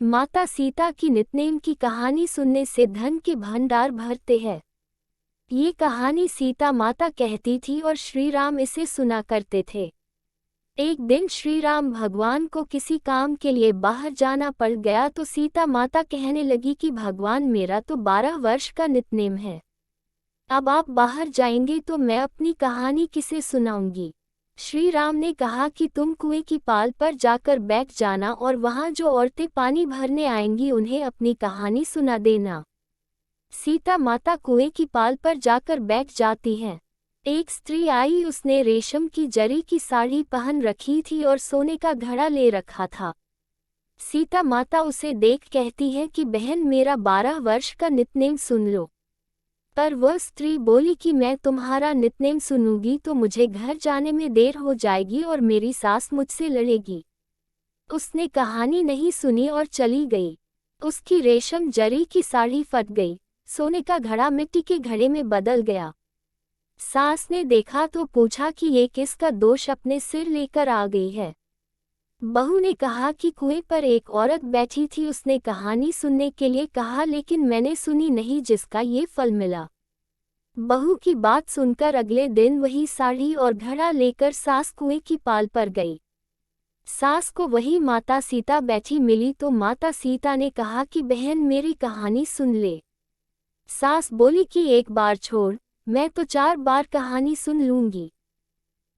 माता सीता की नितनेम की कहानी सुनने से धन के भंडार भरते हैं। ये कहानी सीता माता कहती थी और श्री राम इसे सुना करते थे। एक दिन श्री राम भगवान को किसी काम के लिए बाहर जाना पड़ गया तो सीता माता कहने लगी कि भगवान मेरा तो 12 वर्ष का नितनेम है। अब आप बाहर जाएंगे तो मैं अपनी कहानी किसे सुनाऊंगी। श्री राम ने कहा कि तुम कुएं की पाल पर जाकर बैठ जाना और वहां जो औरतें पानी भरने आएंगी उन्हें अपनी कहानी सुना देना। सीता माता कुएं की पाल पर जाकर बैठ जाती हैं। एक स्त्री आई, उसने रेशम की जरी की साड़ी पहन रखी थी और सोने का घड़ा ले रखा था। सीता माता उसे देख कहती है कि बहन मेरा 12 वर्ष का नितनेम सुन लो। पर वह स्त्री बोली कि मैं तुम्हारा नितनेम सुनूंगी तो मुझे घर जाने में देर हो जाएगी और मेरी सास मुझसे लड़ेगी। उसने कहानी नहीं सुनी और चली गई। उसकी रेशम जरी की साड़ी फट गई, सोने का घड़ा मिट्टी के घड़े में बदल गया। सास ने देखा तो पूछा कि ये किसका दोष अपने सिर लेकर आ गई है। बहू ने कहा कि कुएं पर एक औरत बैठी थी, उसने कहानी सुनने के लिए कहा लेकिन मैंने सुनी नहीं जिसका ये फल मिला। बहू की बात सुनकर अगले दिन वही साड़ी और घड़ा लेकर सास कुएं की पाल पर गई। सास को वही माता सीता बैठी मिली तो माता सीता ने कहा कि बहन मेरी कहानी सुन ले। सास बोली कि एक बार छोड़, मैं तो 4 बार कहानी सुन लूंगी।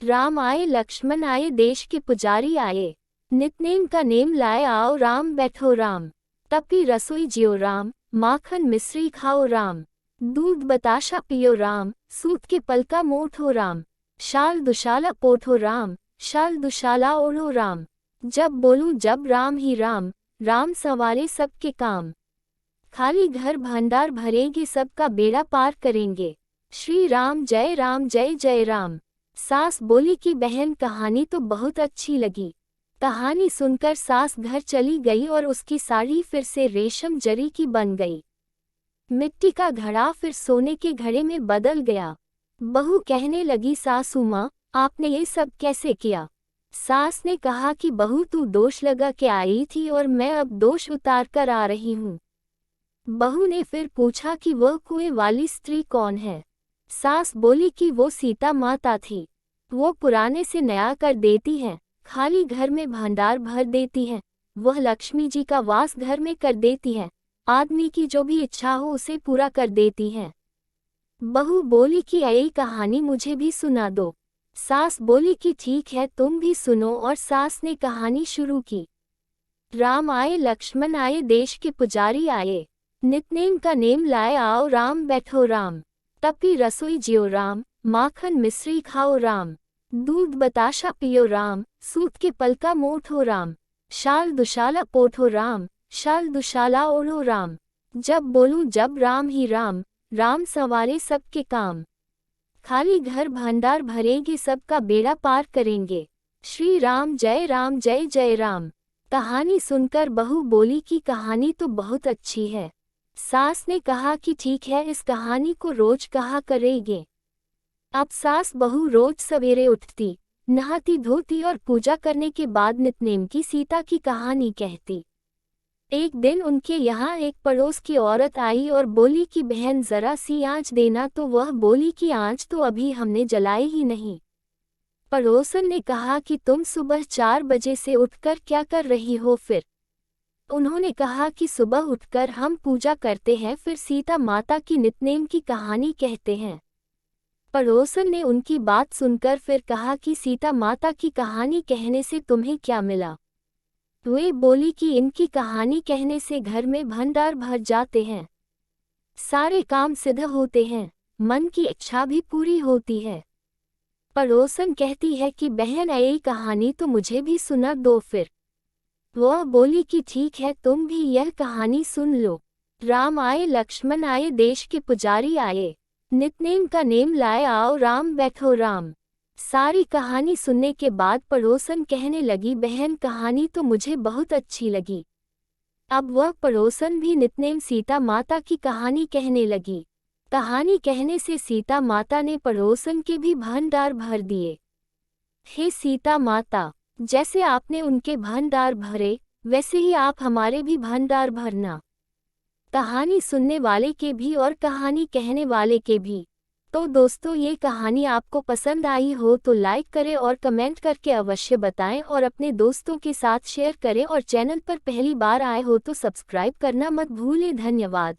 राम आए लक्ष्मण आए देश के पुजारी आए, नितनेम का नेम लाए आओ राम बैठो राम। तपी रसोई जियो राम, माखन मिश्री खाओ राम। दूध बताशा पियो राम, सूत के पलका मोठो राम। शाल दुशाला पोठो राम, शाल दुशाला ओढ़ो राम। जब बोलूं जब राम ही राम, राम सवारे सबके काम। खाली घर भंडार भरेंगे सबका बेड़ा पार करेंगे। श्री राम जय जय राम। सास बोली कि बहन कहानी तो बहुत अच्छी लगी। कहानी सुनकर सास घर चली गई और उसकी साड़ी फिर से रेशम जरी की बन गई। मिट्टी का घड़ा फिर सोने के घड़े में बदल गया। बहू कहने लगी सासू माँ आपने ये सब कैसे किया। सास ने कहा कि बहू तू दोष लगा के आई थी और मैं अब दोष उतार कर आ रही हूँ। बहू ने फिर पूछा कि वह कुएं वाली स्त्री कौन है। सास बोली कि वो सीता माता थी। वो पुराने से नया कर देती है, खाली घर में भंडार भर देती है। वह लक्ष्मी जी का वास घर में कर देती है, आदमी की जो भी इच्छा हो उसे पूरा कर देती है। बहू बोली कि यही कहानी मुझे भी सुना दो। सास बोली कि ठीक है तुम भी सुनो और सास ने कहानी शुरू की। राम आए लक्ष्मण आए देश के पुजारी आए, नितनेम का नेम लाए आओ राम बैठो राम। तपी रसोई जियो राम, माखन मिश्री खाओ राम। दूध बताशा पियो राम, सूत के पलका मोठो राम। शाल दुशाला पोठो राम, शाल दुशाला ओढ़ो राम। जब बोलूं जब राम ही राम, राम सवारे सबके काम। खाली घर भंडार भरेंगे सबका बेड़ा पार करेंगे। श्री राम जय जय राम। कहानी सुनकर बहू बोली कि कहानी तो बहुत अच्छी है। सास ने कहा कि ठीक है इस कहानी को रोज कहा करेंगे। अब सास बहू रोज सवेरे उठती, नहाती धोती और पूजा करने के बाद नितनेम की सीता की कहानी कहती। एक दिन उनके यहाँ एक पड़ोस की औरत आई और बोली कि बहन जरा सी आंच देना, तो वह बोली कि आंच तो अभी हमने जलाई ही नहीं। पड़ोसन ने कहा कि तुम सुबह 4 बजे से उठकर क्या कर रही हो फिर। उन्होंने कहा कि सुबह उठकर हम पूजा करते हैं, फिर सीता माता की नितनेम की कहानी कहते हैं। पड़ोसन ने उनकी बात सुनकर फिर कहा कि सीता माता की कहानी कहने से तुम्हें क्या मिला। वे बोली कि इनकी कहानी कहने से घर में भंडार भर जाते हैं, सारे काम सिद्ध होते हैं, मन की इच्छा भी पूरी होती है। पड़ोसन कहती है कि बहन यही कहानी तो मुझे भी सुना दो फिर। वह बोली कि ठीक है तुम भी यह कहानी सुन लो। राम आए लक्ष्मण आए देश के पुजारी आए, नितनेम का नेम लाए आओ राम बैठो राम। सारी कहानी सुनने के बाद पड़ोसन कहने लगी बहन कहानी तो मुझे बहुत अच्छी लगी। अब वह पड़ोसन भी नितनेम सीता माता की कहानी कहने लगी। कहानी कहने से सीता माता ने पड़ोसन के भी भंडार भर दिए। हे सीता माता, जैसे आपने उनके भंडार भरे वैसे ही आप हमारे भी भंडार भरना, कहानी सुनने वाले के भी और कहानी कहने वाले के भी। तो दोस्तों, ये कहानी आपको पसंद आई हो तो लाइक करें और कमेंट करके अवश्य बताएं और अपने दोस्तों के साथ शेयर करें और चैनल पर पहली बार आए हो तो सब्सक्राइब करना मत भूलें। धन्यवाद।